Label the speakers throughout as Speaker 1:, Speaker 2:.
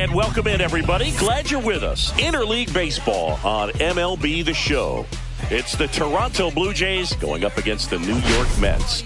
Speaker 1: And welcome in, everybody. Glad you're with us. Interleague Baseball on MLB The Show. It's the Toronto Blue Jays going up against the New York Mets.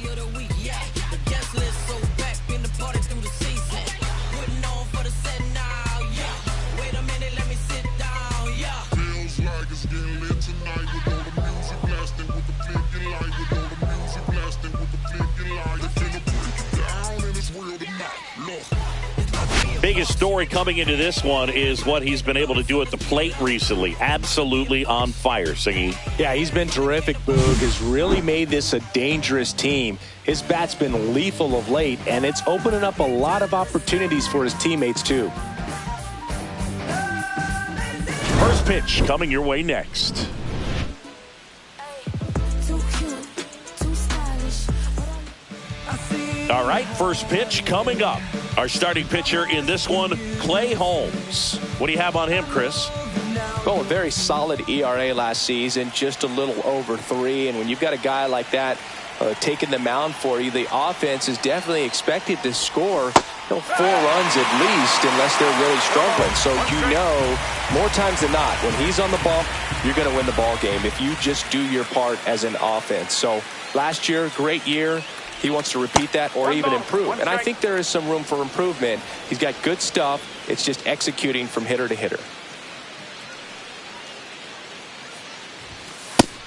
Speaker 1: Biggest story coming into this one is what he's been able to do at the plate recently. Absolutely on fire, Singy.
Speaker 2: Yeah, he's been terrific, Boog. Has really made this a dangerous team. His bat's been lethal of late, and it's opening up a lot of opportunities for his teammates, too.
Speaker 1: First pitch coming your way next. All right, first pitch coming up. Our starting pitcher in this one, Clay Holmes. What do you have on him, Chris?
Speaker 2: Well, a very solid ERA last season, just a little over 3. And when you've got a guy like that taking the mound for you, the offense is definitely expected to score 4 runs at least, unless they're really struggling. So more times than not, when he's on the bump, you're going to win the ball game if you just do your part as an offense. So last year, great year. He wants to repeat that or even improve. And I think there is some room for improvement. He's got good stuff. It's just executing from hitter to hitter.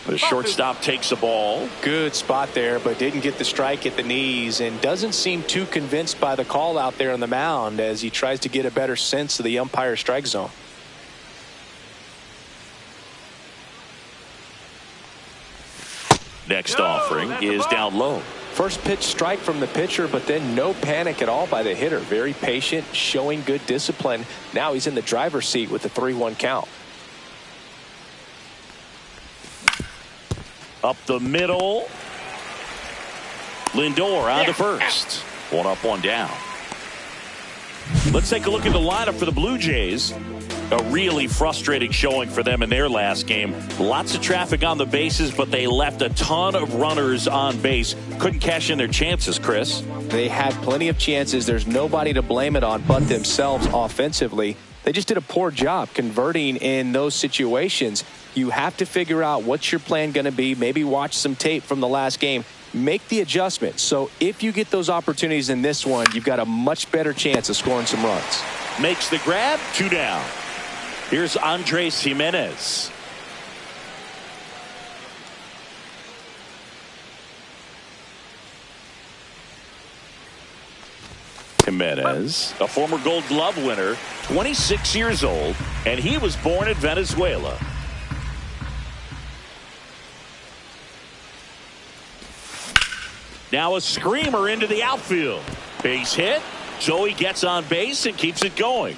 Speaker 1: The shortstop takes the ball.
Speaker 2: Good spot there, but didn't get the strike at the knees and doesn't seem too convinced by the call out there on the mound as he tries to get a better sense of the umpire strike zone.
Speaker 1: Next offering is down low.
Speaker 2: First pitch strike from the pitcher, but then no panic at all by the hitter. Very patient, showing good discipline. Now he's in the driver's seat with the 3-1 count.
Speaker 1: Up the middle. Lindor on to first. 1 up, 1 down. Let's take a look at the lineup for the Blue Jays. A really frustrating showing for them in their last game. Lots of traffic on the bases, but they left a ton of runners on base. Couldn't cash in their chances, Chris.
Speaker 2: They had plenty of chances. There's nobody to blame it on but themselves offensively. They just did a poor job converting in those situations. You have to figure out what's your plan going to be. Maybe watch some tape from the last game. Make the adjustment. So if you get those opportunities in this one, you've got a much better chance of scoring some runs.
Speaker 1: Makes the grab, 2 down. Here's Andres Jimenez. Jimenez, a former Gold Glove winner, 26 years old, and he was born in Venezuela. Now a screamer into the outfield. Base hit. Joey gets on base and keeps it going.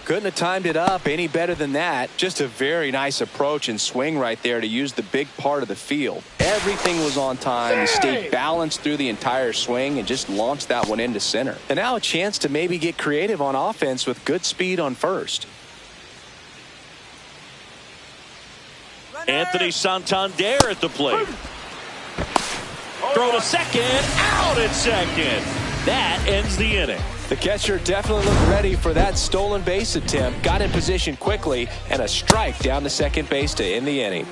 Speaker 2: Couldn't have timed it up any better than that. Just a very nice approach and swing right there to use the big part of the field. Everything was on time. He stayed balanced through the entire swing and just launched that one into center. And now a chance to maybe get creative on offense with good speed on first.
Speaker 1: Anthony Santander at the plate. Throw to second, out at second. That ends the inning.
Speaker 2: The catcher definitely looked ready for that stolen base attempt. Got in position quickly and a strike down to second base to end the inning.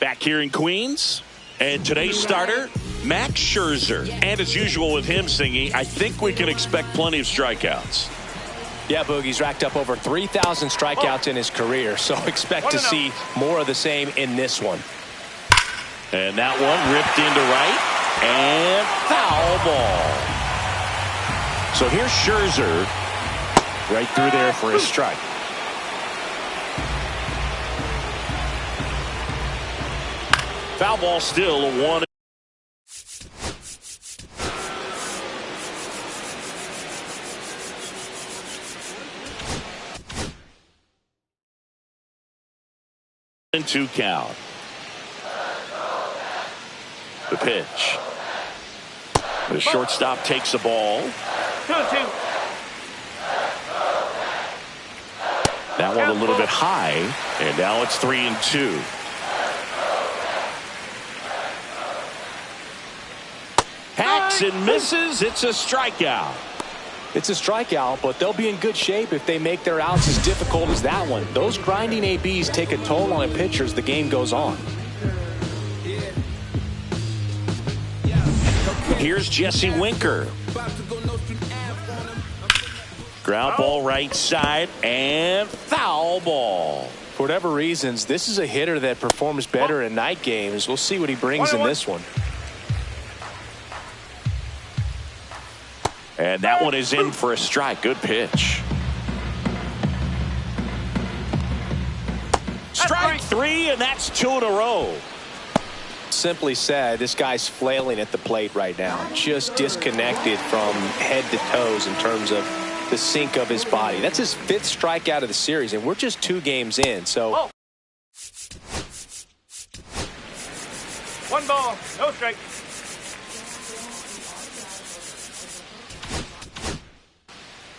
Speaker 1: Back here in Queens, and today's starter, Max Scherzer. And as usual with him, Singy, I think we can expect plenty of strikeouts.
Speaker 2: Yeah, Boogie's racked up over 3,000 strikeouts in his career, so expect to see more of the same in this one.
Speaker 1: And that one ripped into right, and foul ball. So here's Scherzer right through there for his strike. Foul ball, still a 1. And 2 count. The pitch. The shortstop takes the ball.
Speaker 3: 2-2.
Speaker 1: That one a little bit high, and now it's 3-2. swings and misses. It's a strikeout.
Speaker 2: It's a strikeout, but they'll be in good shape if they make their outs as difficult as that one. Those grinding ABs take a toll on a pitcher as the game goes on.
Speaker 1: Here's Jesse Winker. Ground ball right side and foul ball.
Speaker 2: For whatever reasons, this is a hitter that performs better in night games. We'll see what he brings in this one.
Speaker 1: And that one is in for a strike. Good pitch. Strike three, and that's 2 in a row.
Speaker 2: Simply said, this guy's flailing at the plate right now. Just disconnected from head to toes in terms of the sink of his body. That's his 5th strikeout of the series, and we're just 2 games in. So,
Speaker 3: 1 ball, no strike.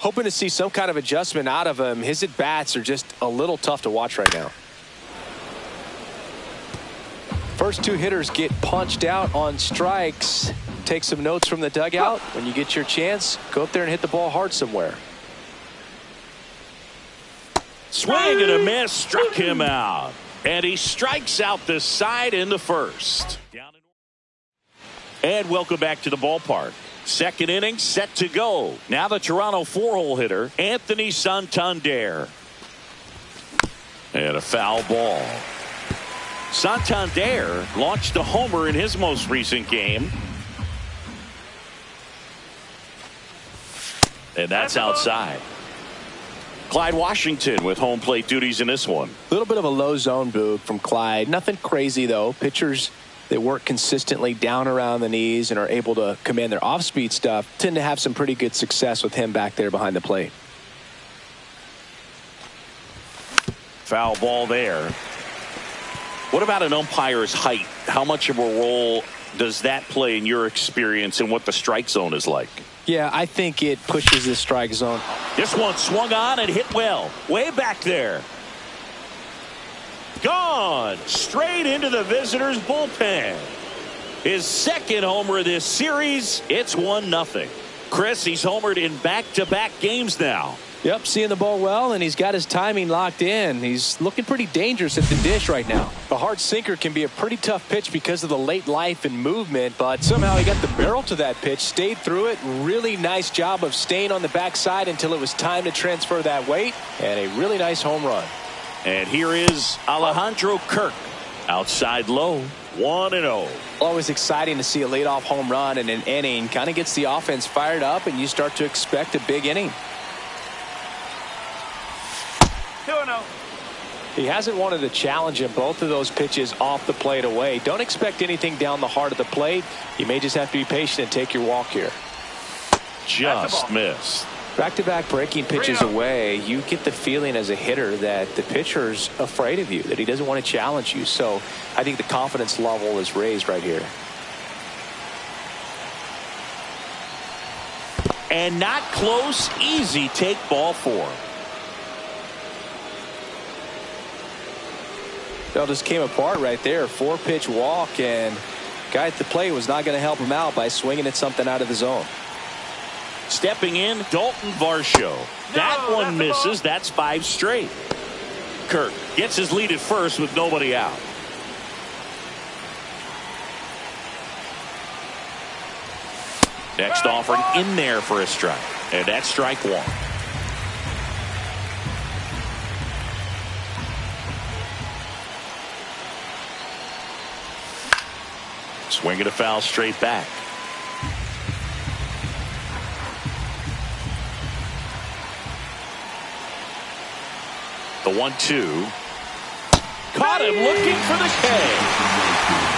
Speaker 2: hoping to see some kind of adjustment out of him. His at-bats are just a little tough to watch right now. First 2 hitters get punched out on strikes. Take some notes from the dugout. When you get your chance, go up there and hit the ball hard somewhere.
Speaker 1: Swing and a miss, struck him out. And he strikes out the side in the first. And welcome back to the ballpark. Second inning set to go. Now the Toronto 4-hole hitter, Anthony Santander. And a foul ball. Santander launched a homer in his most recent game. And that's outside. Clyde Washington with home plate duties in this one.
Speaker 2: A little bit of a low zone boot from Clyde. Nothing crazy, though. Pitchers that work consistently down around the knees and are able to command their off-speed stuff tend to have some pretty good success with him back there behind the plate.
Speaker 1: Foul ball there. What about an umpire's height? How much of a role does that play in your experience and what the strike zone is like?
Speaker 2: Yeah, I think it pushes the strike zone.
Speaker 1: This one swung on and hit well. Way back there. Gone. Straight into the visitors' bullpen. His second homer of this series. It's 1-0. Chris, he's homered in back-to-back games now.
Speaker 2: Yep, seeing the ball well, and he's got his timing locked in. He's looking pretty dangerous at the dish right now. A hard sinker can be a pretty tough pitch because of the late life and movement, but somehow he got the barrel to that pitch, stayed through it. Really nice job of staying on the backside until it was time to transfer that weight, and a really nice home run.
Speaker 1: And here is Alejandro Kirk. Outside low, 1-0.
Speaker 2: Always exciting to see a leadoff home run in an inning. Kind of gets the offense fired up, and you start to expect a big inning.
Speaker 3: 2-0.
Speaker 2: He hasn't wanted to challenge him. Both of those pitches off the plate away. Don't expect anything down the heart of the plate. You may just have to be patient and take your walk here.
Speaker 1: Just missed.
Speaker 2: Back-to-back breaking pitches away, you get the feeling as a hitter that the pitcher's afraid of you, that he doesn't want to challenge you. So I think the confidence level is raised right here.
Speaker 1: And not close. Easy take, ball 4.
Speaker 2: That just came apart right there. 4-pitch walk, and guy at the plate was not going to help him out by swinging at something out of the zone.
Speaker 1: Stepping in, Dalton Varsho. That one misses. That's 5 straight. Kirk gets his lead at first with nobody out. Next offering in there for a strike. And that's strike 1. Swing and a foul straight back. The 1-2. Caught him looking for the K.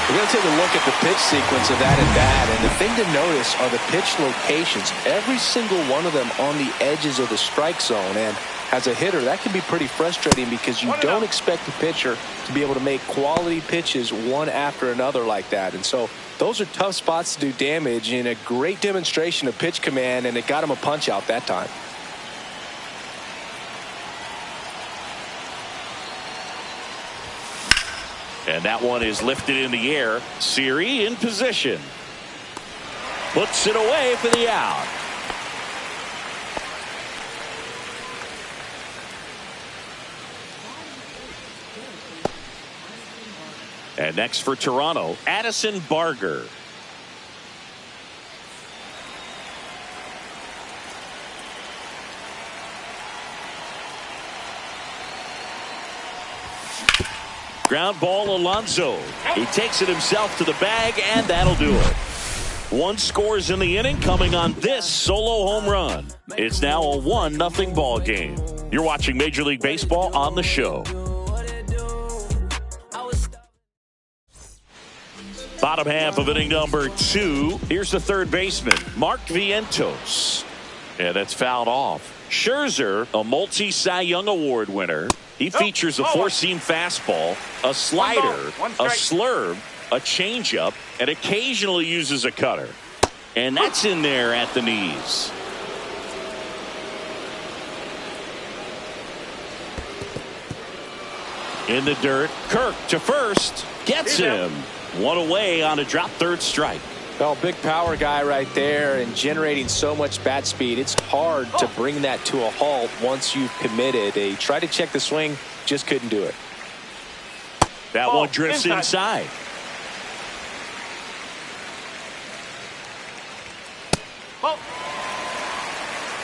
Speaker 2: We're going to take a look at the pitch sequence of that at bat, and the thing to notice are the pitch locations. Every single one of them on the edges of the strike zone, and as a hitter, that can be pretty frustrating because you don't expect the pitcher to be able to make quality pitches one after another like that. And so those are tough spots to do damage, and a great demonstration of pitch command, and it got him a punch out that time.
Speaker 1: And that one is lifted in the air. Siri in position. Puts it away for the out. And next for Toronto, Addison Barger. Ground ball, Alonso. He takes it himself to the bag, and that'll do it. One scores in the inning, coming on this solo home run. It's now a 1-0 ball game. You're watching Major League Baseball on the show. Bottom half of inning number 2. Here's the third baseman, Mark Vientos. And that's fouled off. Scherzer, a multi-Cy Young Award winner. He features a four-seam fastball, a slider, a slurve, a changeup, and occasionally uses a cutter. And that's in there at the knees. In the dirt, Kirk to first. Gets him. One away on a drop third strike.
Speaker 2: Well, big power guy right there and generating so much bat speed. It's hard to bring that to a halt once you've committed. He tried to check the swing, just couldn't do it.
Speaker 1: That one drifts inside.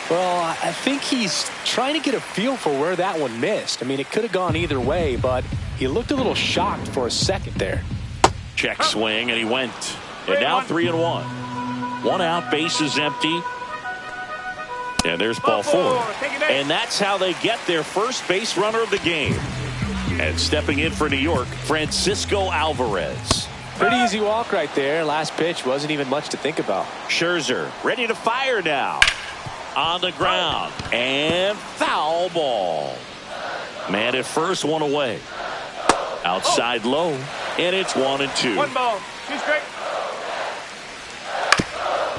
Speaker 2: Well, I think he's trying to get a feel for where that one missed. I mean, it could have gone either way, but he looked a little shocked for a second there.
Speaker 1: Check swing, and he went. And now 3-1. One out, base is empty. And there's ball 4. And that's how they get their first base runner of the game. And stepping in for New York, Francisco Alvarez.
Speaker 2: Pretty easy walk right there. Last pitch wasn't even much to think about.
Speaker 1: Scherzer ready to fire now. On the ground. And foul ball. Man at first, one away. Outside low. And it's 1-2.
Speaker 3: 1 ball. 2 straight.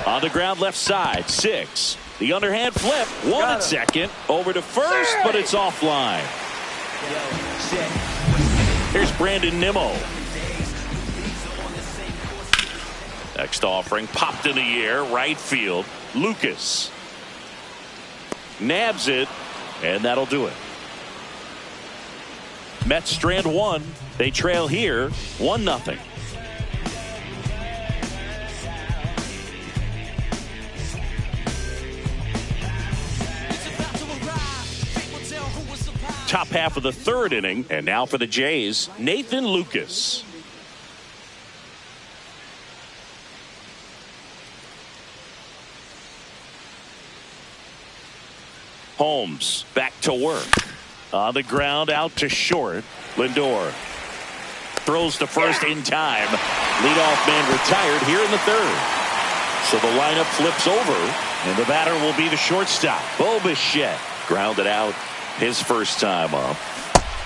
Speaker 1: On the ground left side, 6. The underhand flip, 1 at second. Over to first, but it's offline. Here's Brandon Nimmo. Next offering, popped in the air, right field. Lucas. Nabs it, and that'll do it. Mets strand 1. They trail here, 1-0. Top half of the third inning, and now for the Jays, Nathan Lucas. Holmes back to work. On the ground, out to short. Lindor throws to first in time. Leadoff man retired here in the third. So the lineup flips over, and the batter will be the shortstop, Bo Bichette. Grounded out his first time up.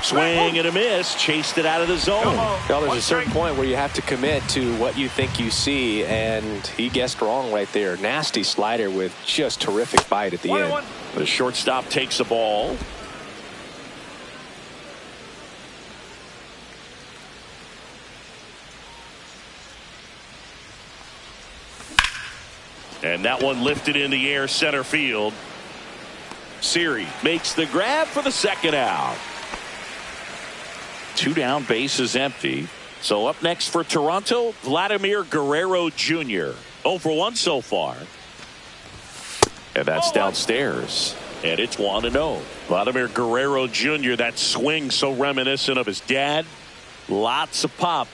Speaker 1: Swing and a miss. Chased it out of the zone.
Speaker 2: Well, there's a certain point where you have to commit to what you think you see, and he guessed wrong right there. Nasty slider with just terrific bite at the end.
Speaker 1: The shortstop takes the ball. And that one lifted in the air center field. Siri makes the grab for the second out. 2 down, base is empty. So up next for Toronto, Vladimir Guerrero Jr. 0 for 1 so far. And that's downstairs. And it's 1-0. Vladimir Guerrero Jr., that swing so reminiscent of his dad. Lots of pop.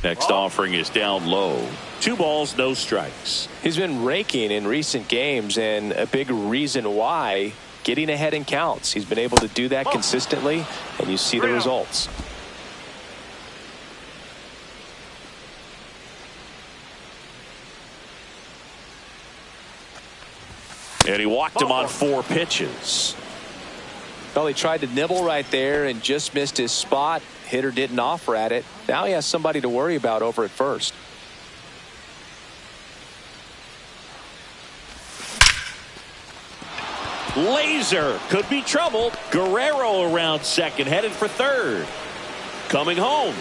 Speaker 1: Next offering is down low. 2 balls, no strikes.
Speaker 2: He's been raking in recent games, and a big reason why, getting ahead in counts. He's been able to do that consistently, and you see the results.
Speaker 1: And he walked him on 4 pitches.
Speaker 2: Well, he tried to nibble right there and just missed his spot. Hitter didn't offer at it. Now he has somebody to worry about over at first.
Speaker 1: Laser could be trouble. Guerrero around second, headed for third. Coming home.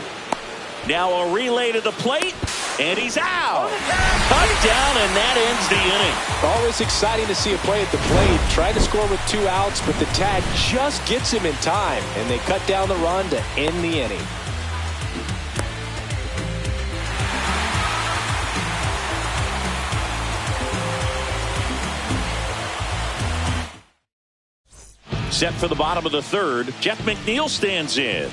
Speaker 1: Now a relay to the plate. And he's out. Cut down, and that ends the inning.
Speaker 2: Always exciting to see a play at the plate. Tried to score with 2 outs, but the tag just gets him in time, and they cut down the run to end the inning.
Speaker 1: Set for the bottom of the third. Jeff McNeil stands in.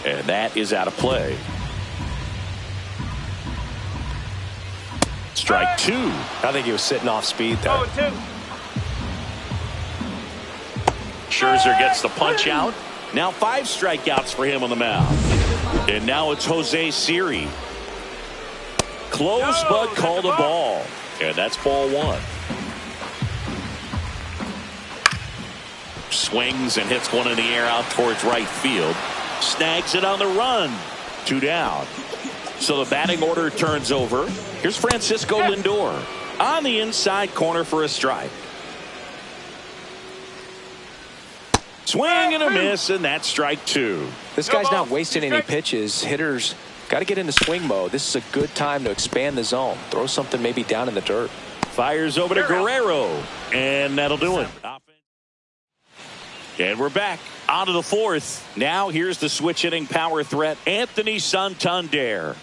Speaker 1: And that is out of play. Strike 2.
Speaker 2: I think he was sitting off speed there.
Speaker 3: 0-2.
Speaker 1: Scherzer gets the punch out. Now 5 strikeouts for him on the mound. And now it's Jose Siri. Close, but called a ball. And that's ball 1. Swings and hits one in the air out towards right field. Snags it on the run. 2 down. So the batting order turns over. Here's Francisco Lindor on the inside corner for a strike. Swing and a miss, and that's strike 2.
Speaker 2: This guy's not wasting any pitches. Hitters got to get into swing mode. This is a good time to expand the zone. Throw something maybe down in the dirt.
Speaker 1: Fires over to Guerrero, and that'll do it. And we're back onto the 4th. Now here's the switch hitting power threat, Anthony Santander.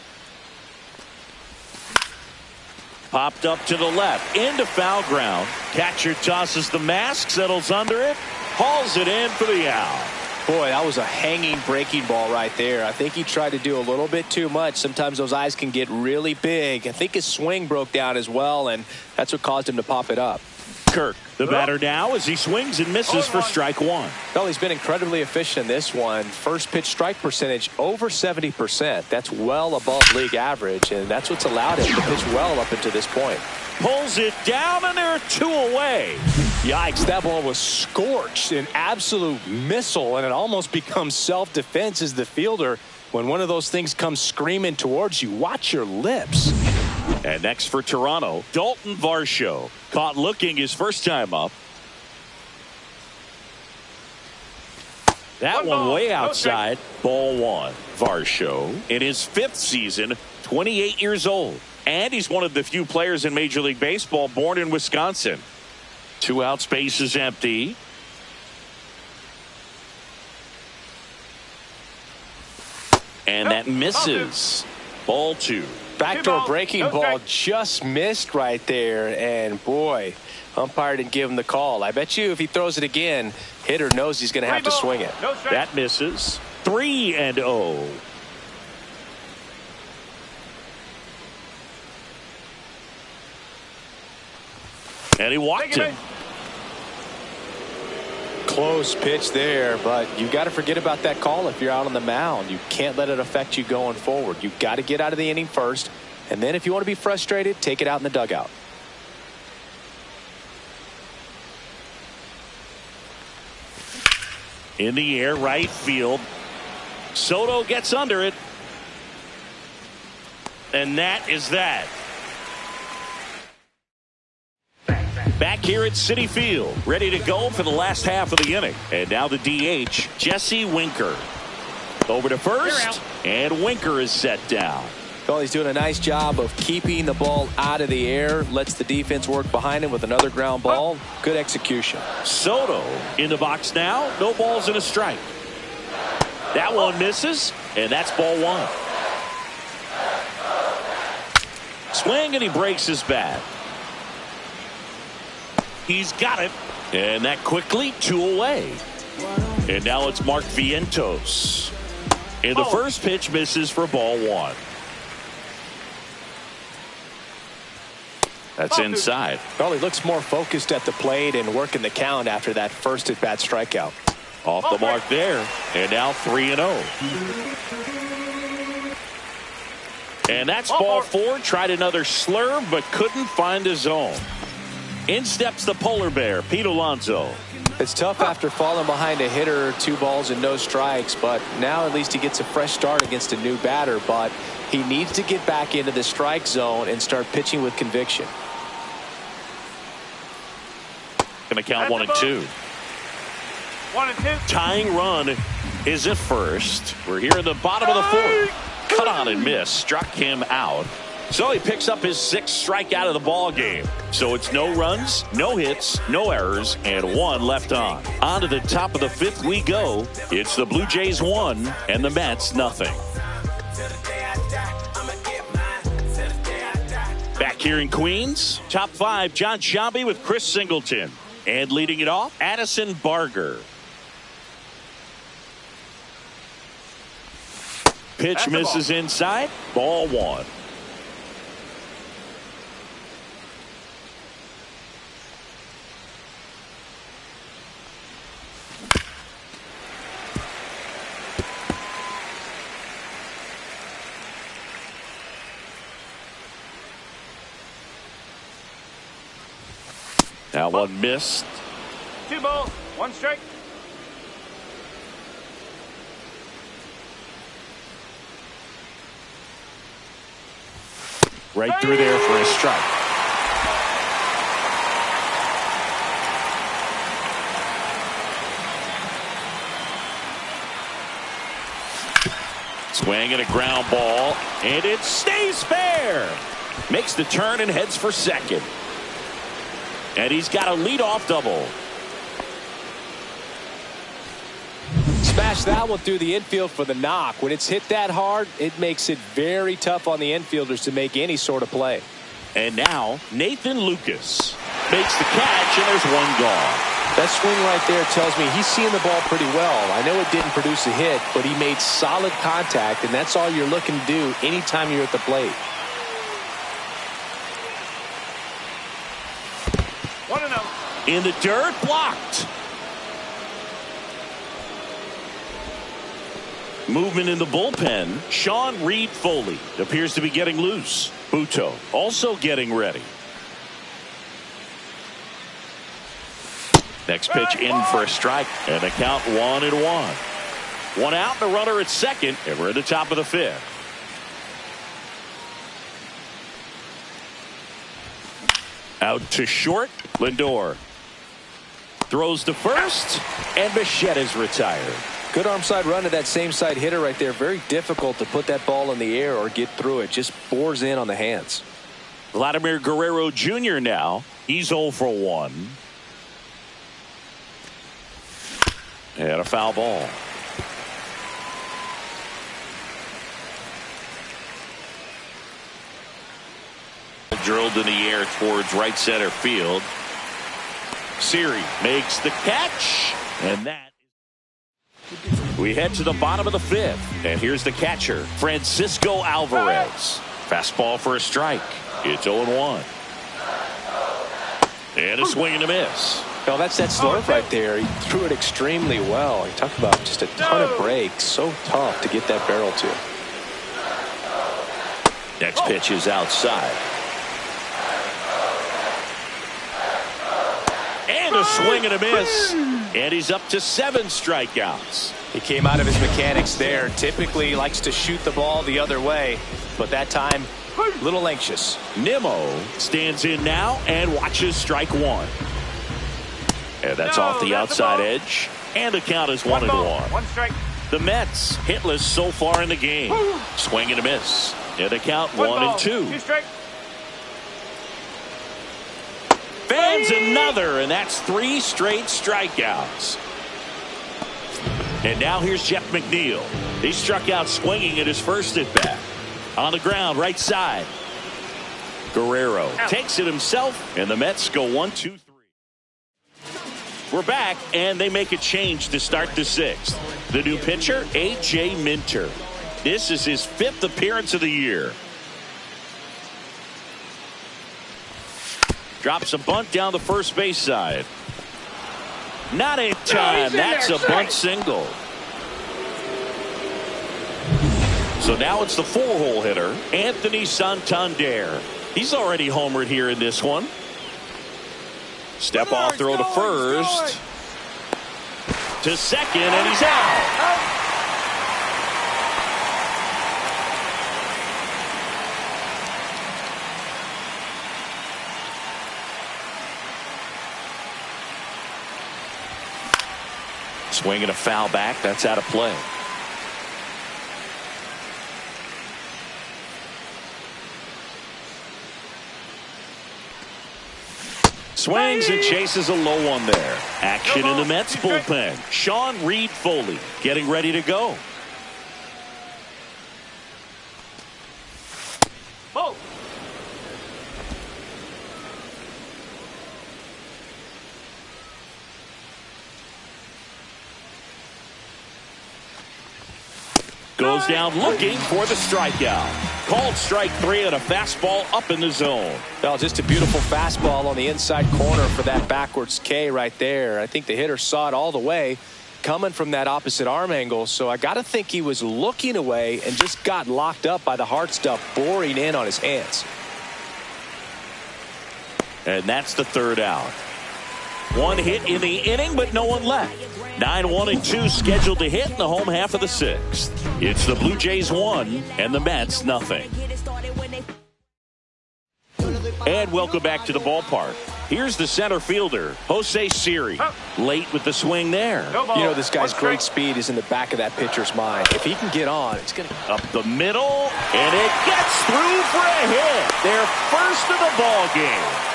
Speaker 1: Popped up to the left, into foul ground. Catcher tosses the mask, settles under it, hauls it in for the out.
Speaker 2: Boy, that was a hanging breaking ball right there. I think he tried to do a little bit too much. Sometimes those eyes can get really big. I think his swing broke down as well, and that's what caused him to pop it up.
Speaker 1: Kirk, the batter now, as he swings and misses for strike 1.
Speaker 2: Well, he's been incredibly efficient in this one. First pitch strike percentage over 70%. That's well above league average, and that's what's allowed him to pitch well up until this point.
Speaker 1: Pulls it down, and there are 2 away.
Speaker 2: Yikes, that ball was scorched, an absolute missile, and it almost becomes self-defense as the fielder. When one of those things comes screaming towards you, watch your lips.
Speaker 1: And next for Toronto, Dalton Varsho. Caught looking his first time up. That one way outside. Ball 1. Varsho in his 5th season, 28 years old. And he's one of the few players in Major League Baseball born in Wisconsin. 2 outs, base is empty. And that misses. Ball 2.
Speaker 2: Backdoor breaking ball just missed right there, and boy, umpire didn't give him the call. I bet you if he throws it again, hitter knows he's going to have to swing it.
Speaker 1: That misses. 3-0. And he walked him.
Speaker 2: Close pitch there, but you got to forget about that call if you're out on the mound. You can't let it affect you going forward. You got to get out of the inning first, and then if you want to be frustrated, take it out in the dugout.
Speaker 1: In the air, right field. Soto gets under it, and that is that. Back here at Citi Field, ready to go for the last half of the inning. And now the DH, Jesse Winker. Over to first, and Winker is set down.
Speaker 2: Well, he's doing a nice job of keeping the ball out of the air. Lets the defense work behind him with another ground ball. Good execution.
Speaker 1: Soto in the box now. No balls and a strike. That one misses, and that's ball 1. Swing, and he breaks his bat. He's got it, and that quickly 2 away. And now it's Mark Vientos. And the first pitch misses for ball 1. That's inside.
Speaker 2: Well, he looks more focused at the plate and working the count after that first at-bat strikeout.
Speaker 1: Off the mark there, and now 3-0. And that's ball 4. Tried another slurve, but couldn't find a zone. In steps the polar bear, Pete Alonso.
Speaker 2: It's tough after falling behind a hitter, 2 balls and no strikes, but now at least he gets a fresh start against a new batter, but he needs to get back into the strike zone and start pitching with conviction.
Speaker 1: Going to count 1 and 2.
Speaker 3: 1 and 2.
Speaker 1: Tying run is at first. We're here in the bottom of the 4th. cut on and miss, struck him out. So he picks up his 6th strikeout of the ball game. So it's no runs, no hits, no errors, and 1 left on. On to the top of the 5th we go. It's the Blue Jays 1 and the Mets nothing. Back here in Queens, top 5, John Sciambi with Chris Singleton. And leading it off, Addison Barger. Pitch misses inside, ball 1. Now 1 missed.
Speaker 3: 2 balls, 1 strike.
Speaker 1: Right through there for a strike. Swing and a ground ball, and it stays fair. Makes the turn and heads for second. And he's got a leadoff double.
Speaker 2: Smash that one through the infield for the knock. When it's hit that hard, it makes it very tough on the infielders to make any sort of play.
Speaker 1: And now Nathan Lucas makes the catch, and there's 1 gone.
Speaker 2: That swing right there tells me he's seeing the ball pretty well. I know it didn't produce a hit, but he made solid contact, and that's all you're looking to do anytime you're at the plate.
Speaker 3: 1-0.
Speaker 1: In the dirt, blocked. Movement in the bullpen. Sean Reed Foley appears to be getting loose. Buto also getting ready. Next pitch in for a strike, and the count 1-1. 1 out, the runner at second, and we're at the top of the 5th. Out to short, Lindor throws to first, and Bichette is retired.
Speaker 2: Good arm side run to that same side hitter right there. Very difficult to put that ball in the air or get through it. Just bores in on the hands.
Speaker 1: Vladimir Guerrero Jr. now. He's 0 for 1. And a foul ball. Drilled in the air towards right center field. Siri makes the catch, and that. We head to the bottom of the 5th, and here's the catcher, Francisco Alvarez. Fastball for a strike. It's 0-1. And a swing and a miss.
Speaker 2: Well, that's that slurve right there. He threw it extremely well. You talk about just a ton of breaks. So tough to get that barrel to.
Speaker 1: Next pitch is outside. And a swing and a miss. And he's up to 7 strikeouts.
Speaker 2: He came out of his mechanics there. Typically he likes to shoot the ball the other way, but that time a little anxious.
Speaker 1: Nimmo stands in now and watches strike 1. And that's off the outside edge. And the count is 1-1.
Speaker 3: 1 strike.
Speaker 1: The Mets hitless so far in the game. Swing and a miss. And the count 1-2.
Speaker 3: 2 strike.
Speaker 1: Fans another, and that's 3 straight strikeouts. And now here's Jeff McNeil. He struck out swinging at his first at bat. On the ground, right side. Guerrero takes it himself, and the Mets go 1-2-3. We're back, and they make a change to start the 6th. The new pitcher, A.J. Minter. This is his 5th appearance of the year. Drops a bunt down the first base side. Not in time. That's a bunt single. So now it's the 4-hole hitter, Anthony Santander. He's already homered here in this one. Step off throw to first. To second, and he's out. Swing and a foul back. That's out of play. Swings and chases a low one there. Action in the Mets bullpen. Sean Reed Foley getting ready to go.
Speaker 3: Ball.
Speaker 1: Goes down looking for the strikeout. Called strike 3 and a fastball up in the zone.
Speaker 2: Well, just a beautiful fastball on the inside corner for that backwards K right there. I think the hitter saw it all the way coming from that opposite arm angle. So I got to think he was looking away and just got locked up by the hard stuff boring in on his hands.
Speaker 1: And that's the third out. One hit in the inning, but no one left. 9-1-2 scheduled to hit in the home half of the sixth. It's the Blue Jays 1 and the Mets nothing. And welcome back to the ballpark. Here's the center fielder, Jose Siri. Late with the swing there.
Speaker 2: You know, this guy's great speed is in the back of that pitcher's mind. If he can get on, it's going to...
Speaker 1: Up the middle, and it gets through for a hit. Their first of the ball game.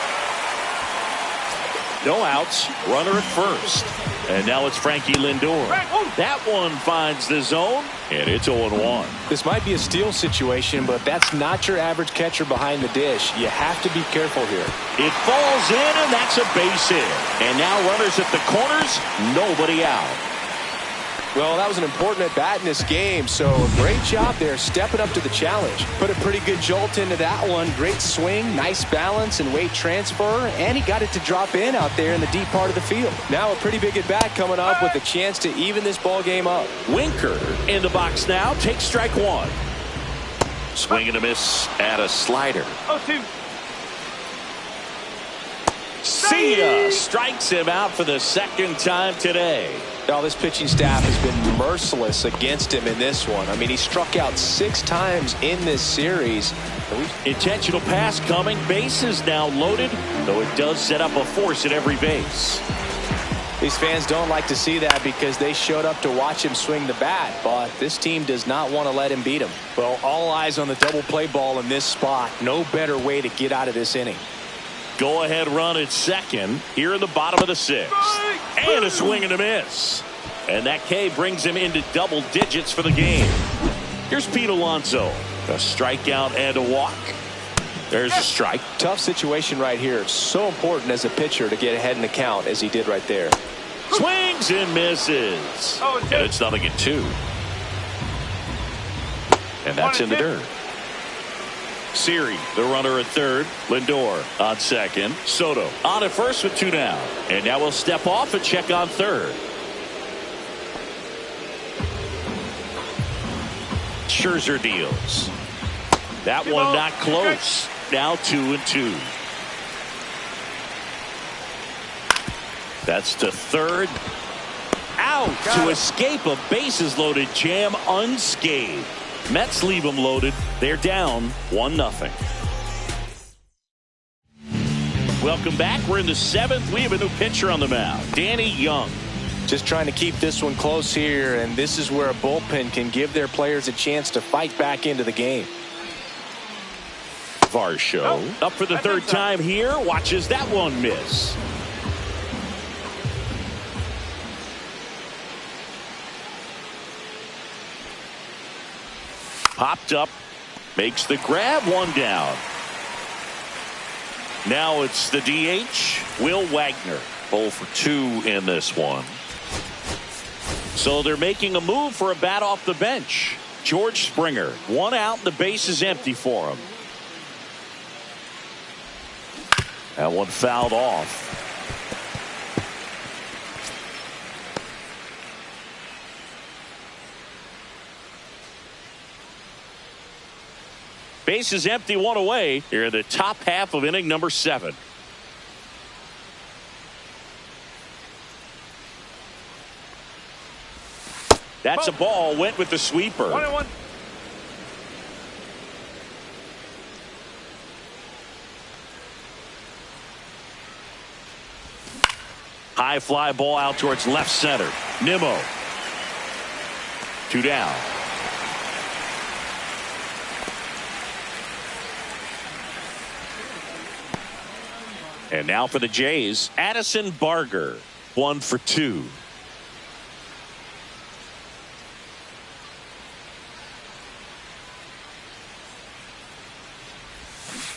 Speaker 1: No outs, runner at first. And now it's Frankie Lindor. That one finds the zone, and it's 0-1.
Speaker 2: This might be a steal situation, but that's not your average catcher behind the dish. You have to be careful here.
Speaker 1: It falls in, and that's a base hit. And now runners at the corners, nobody out.
Speaker 2: Well, that was an important at-bat in this game, so a great job there stepping up to the challenge. Put a pretty good jolt into that one. Great swing, nice balance and weight transfer, and he got it to drop in out there in the deep part of the field. Now a pretty big at-bat coming up with a chance to even this ball game up.
Speaker 1: Winker in the box now, takes strike 1. Swing and a miss at a slider.
Speaker 3: 0-2.
Speaker 1: See ya! Strikes him out for the second time today.
Speaker 2: Now, this pitching staff has been merciless against him in this one. I mean, he struck out 6 times in this series.
Speaker 1: Intentional pass coming. Bases now loaded, though it does set up a force at every base.
Speaker 2: These fans don't like to see that because they showed up to watch him swing the bat, but this team does not want to let him beat him. Well, all eyes on the double play ball in this spot. No better way to get out of this inning.
Speaker 1: Go ahead run at second here in the bottom of the 6th. And a swing and a miss. And that K brings him into double digits for the game. Here's Pete Alonso. A strikeout and a walk. There's a strike.
Speaker 2: Tough situation right here. It's so important as a pitcher to get ahead in the count as he did right there.
Speaker 1: Swings and misses. And it's 0-2. And that's in the dirt. Siri, the runner at third. Lindor on second. Soto on at first with 2 down. And now we'll step off and check on third. Scherzer deals. That one not close. Now 2-2. That's to third. Out to escape a bases loaded jam unscathed. Mets leave them loaded. They're down 1-0. Welcome back. We're in the 7th. We have a new pitcher on the mound, Danny Young.
Speaker 2: Just trying to keep this one close here, and this is where a bullpen can give their players a chance to fight back into the game.
Speaker 1: Varsho up for the third time here. Watches that one miss. Popped up, makes the grab, 1 down. Now it's the DH, Will Wagner. 0 for 2 in this one. So they're making a move for a bat off the bench. George Springer, 1 out, and the base is empty for him. That one fouled off. Base is empty, 1 away here in the top half of inning number 7. That's a ball. Went with the sweeper.
Speaker 3: 1-1.
Speaker 1: High fly ball out towards left center. Nimmo. 2 down. And now for the Jays, Addison Barger, 1 for 2.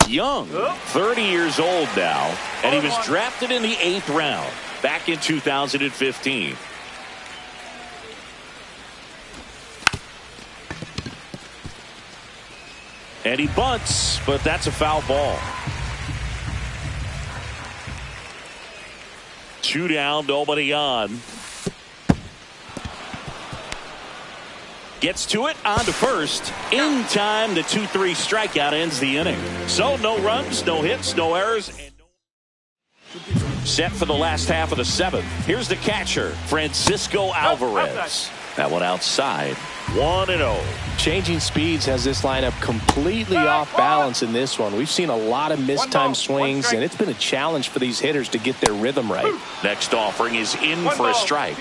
Speaker 1: Young, 30 years old now, and he was drafted in the 8th round back in 2015. And he bunts, but that's a foul ball. 2 down, nobody on. Gets to it, on to first. In time, the 2-3 strikeout ends the inning. So no runs, no hits, no errors. Set for the last half of the 7th. Here's the catcher, Francisco Alvarez. That one outside. 1-0.
Speaker 2: Changing speeds has this lineup completely off balance in this one. We've seen a lot of mistimed swings, and it's been a challenge for these hitters to get their rhythm right.
Speaker 1: Next offering is in for a strike.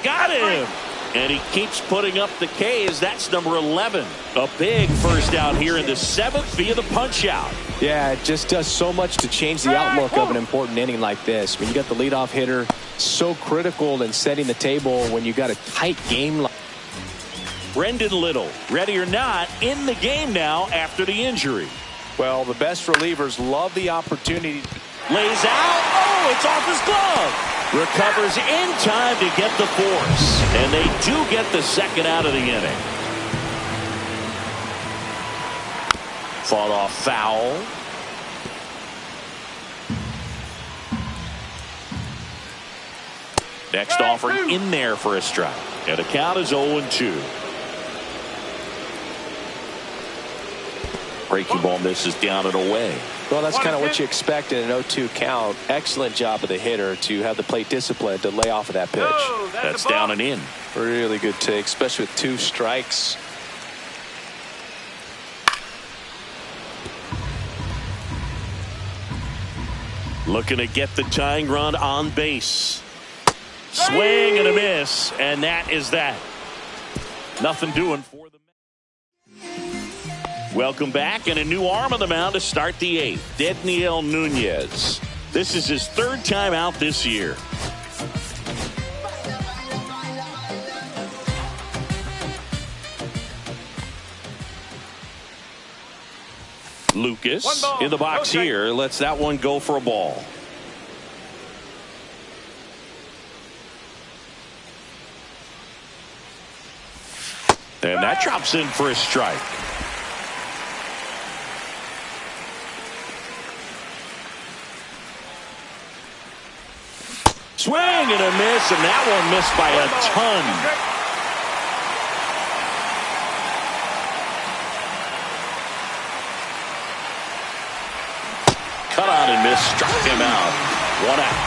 Speaker 1: Got him. And he keeps putting up the K's. That's number 11. A big first out here in the 7th via the punch out.
Speaker 2: Yeah, it just does so much to change the outlook of an important inning like this. When you got the leadoff hitter, so critical in setting the table when you got a tight game.
Speaker 1: Brendan Little, ready or not, in the game now after the injury.
Speaker 2: Well, the best relievers love the opportunity.
Speaker 1: Lays out. Oh, it's off his glove. Recovers in time to get the force. And they do get the second out of the inning. Fought off foul. Next offering in there for a strike. And the count is 0-2. Breaking ball misses down and away.
Speaker 2: Well, that's kind of what you expect in an 0-2 count. Excellent job of the hitter to have the plate discipline to lay off of that pitch.
Speaker 3: Oh,
Speaker 1: that's down and in.
Speaker 2: Really good take, especially with 2 strikes.
Speaker 1: Looking to get the tying run on base. Swing and a miss, and that is that. Nothing doing for the Mets. Welcome back, and a new arm on the mound to start the 8th. Dedniel Nunez. This is his 3rd time out this year. Lucas in the box here. Lets that one go for a ball. And that drops in for a strike. Swing and a miss, and that one missed by a ton. Cut on and miss, struck him out. 1 out.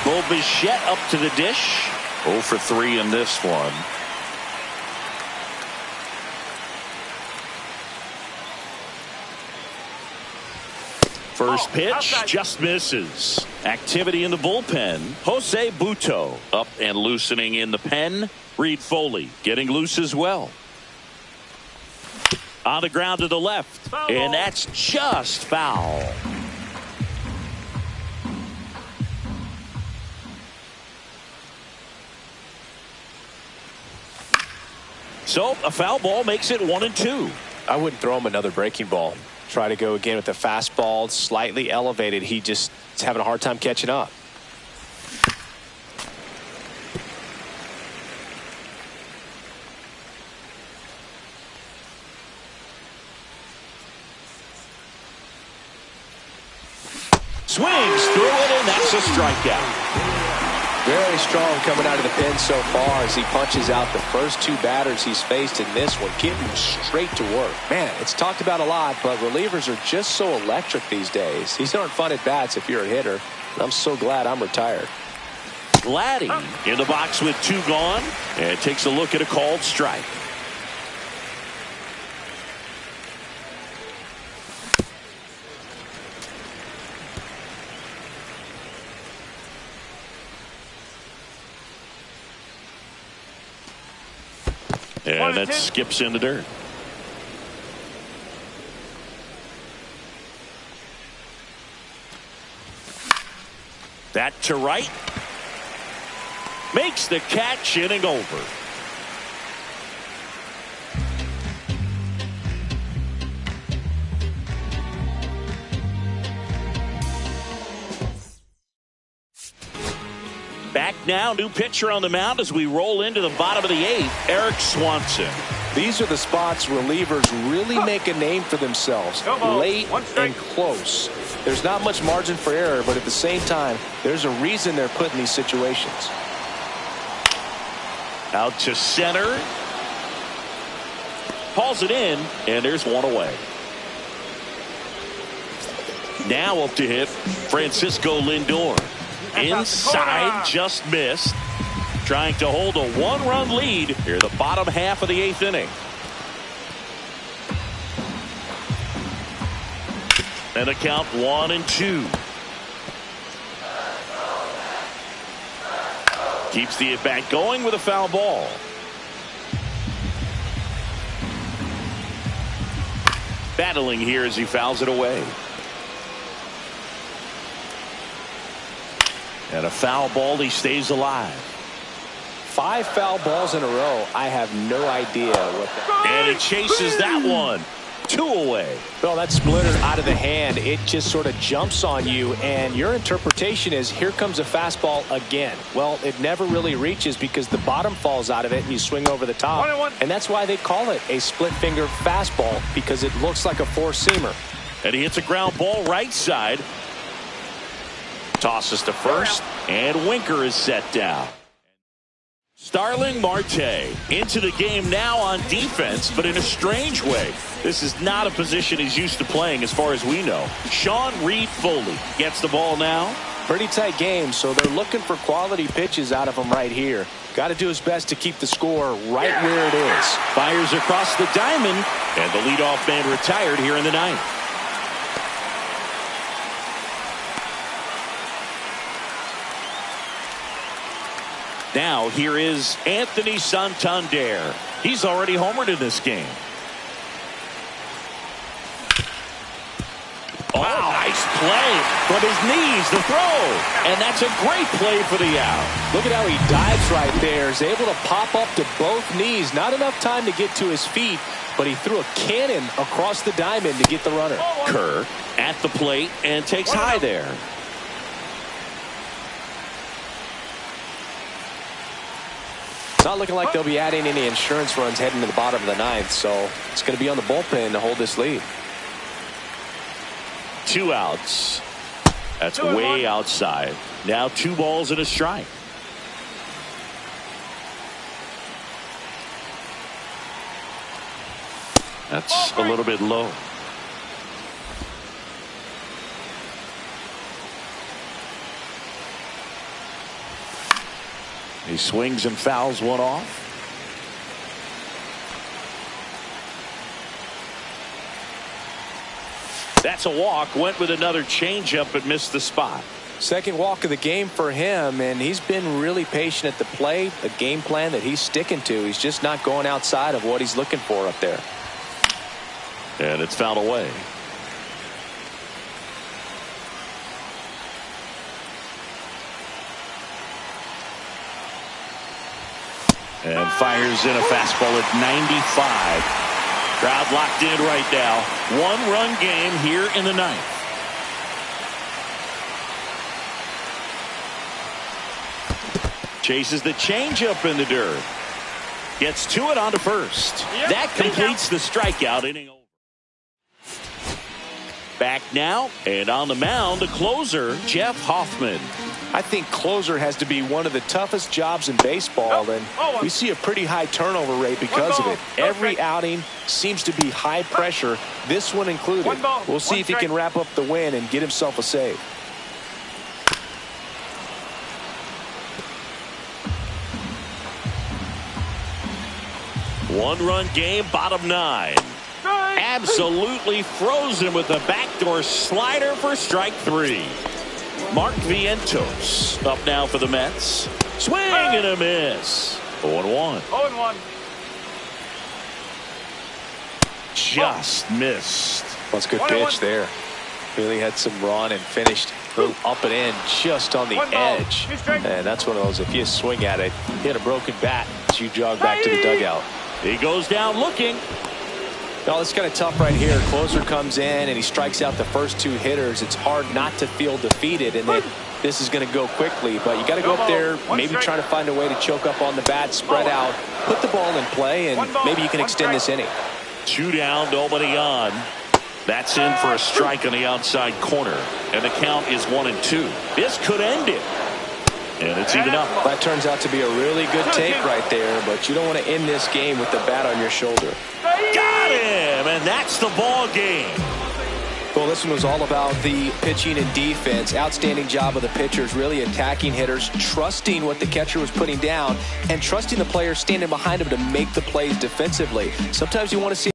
Speaker 1: Bo Bichette up to the dish. 0 for 3 in this one. First pitch just misses. Activity in the bullpen. Jose Buto up and loosening in the pen. Reed Foley getting loose as well. On the ground to the left. And that's just foul. So a foul ball makes it 1-2.
Speaker 2: I wouldn't throw him another breaking ball. Try to go again with the fastball, slightly elevated. He just is having a hard time catching up.
Speaker 1: Swings through it, and that's a strikeout.
Speaker 2: Very strong coming out of the pen so far as he punches out the first 2 batters he's faced in this one, getting straight to work. Man, it's talked about a lot, but relievers are just so electric these days. These aren't fun at bats if you're a hitter, and I'm so glad I'm retired.
Speaker 1: Laddie in the box with 2 gone, and takes a look at a called strike. And that skips in the dirt. That to right. Makes the catch, inning over. Back now, new pitcher on the mound as we roll into the bottom of the eighth, Eric Swanson.
Speaker 2: These are the spots relievers really make a name for themselves, late and close. There's not much margin for error, but at the same time, there's a reason they're put in these situations.
Speaker 1: Out to center. Calls it in, and there's one away. Now up to hit Francisco Lindor. Inside, just missed. Trying to hold a one-run lead here, the bottom half of the eighth inning. And a count 1-2. Keeps the at-bat going with a foul ball. Battling here as he fouls it away. And a foul ball, he stays alive.
Speaker 2: 5 foul balls in a row. I have no idea what that.
Speaker 1: And he chases that one. 2 away.
Speaker 2: Well, that splitter out of the hand, it just sort of jumps on you, and your interpretation is here comes a fastball again. Well, it never really reaches because the bottom falls out of it and you swing over the top.
Speaker 3: 1-1.
Speaker 2: And that's why they call it a split finger fastball, because it looks like a four-seamer.
Speaker 1: And he hits a ground ball right side. Tosses to first, and Winker is set down. Starling Marte into the game now on defense, but in a strange way. This is not a position he's used to playing as far as we know. Sean Reed Foley gets the ball now.
Speaker 2: Pretty tight game, so they're looking for quality pitches out of him right here. Got to do his best to keep the score right where it is.
Speaker 1: Fires across the diamond, and the leadoff man retired here in the ninth. Now here is Anthony Santander. He's already homered in this game. Oh, nice play from his knees, the throw. And that's a great play for the out.
Speaker 2: Look at how he dives right there. He's able to pop up to both knees. Not enough time to get to his feet, but he threw a cannon across the diamond to get the runner.
Speaker 1: Kerr at the plate and takes high there.
Speaker 2: It's not looking like they'll be adding any insurance runs heading to the bottom of the ninth, so it's going to be on the bullpen to hold this lead.
Speaker 1: 2 outs. That's way outside. Now 2 balls and a strike. That's a little bit low. He swings and fouls one off. That's a walk. Went with another changeup but missed the spot.
Speaker 2: Second walk of the game for him, and he's been really patient at the plate. A game plan that he's sticking to. He's just not going outside of what he's looking for up there.
Speaker 1: And it's fouled away. And fires in a fastball at 95. Crowd locked in right now. 1-run game here in the ninth. Chases the changeup in the dirt. Gets to it onto first. That completes the strikeout inning. Back now, and on the mound, the closer, Jeff Hoffman.
Speaker 2: I think closer has to be one of the toughest jobs in baseball, and we see a pretty high turnover rate because of it. Every outing seems to be high pressure, this one included. We'll see if he can wrap up the win and get himself a save.
Speaker 1: One-run game, bottom 9. Absolutely frozen with a backdoor slider for strike 3. Mark Vientos up now for the Mets. Swing and a miss. 0-1.
Speaker 3: 0-1.
Speaker 1: Just missed.
Speaker 2: Well, it's a good pitch there. Really had some run and finished Up and in just on the edge. And that's one of those, if you swing at it, hit a broken bat as you jog back to the dugout.
Speaker 1: He goes down looking.
Speaker 2: No, it's kind of tough right here. Closer comes in and he strikes out the first two hitters. It's hard not to feel defeated, and then this is going to go quickly. But you got to go up there, maybe trying to find a way to choke up on the bat, spread out, put the ball in play, and maybe you can extend this inning.
Speaker 1: 2 down, nobody on. That's in for a strike on the outside corner, and the count is 1-2. This could end it. And it's even up.
Speaker 2: That turns out to be a really good take right there, but you don't want to end this game with the bat on your shoulder.
Speaker 1: Got him, and that's the ball game.
Speaker 2: Well, this one was all about the pitching and defense. Outstanding job of the pitchers, really attacking hitters, trusting what the catcher was putting down, and trusting the players standing behind him to make the plays defensively. Sometimes you want to see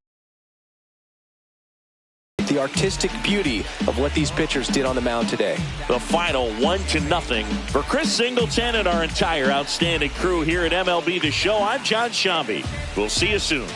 Speaker 2: the artistic beauty of what these pitchers did on the mound today.
Speaker 1: The final 1-0 for Chris Singleton and our entire outstanding crew here at MLB The Show. I'm John Shambi. We'll see you soon.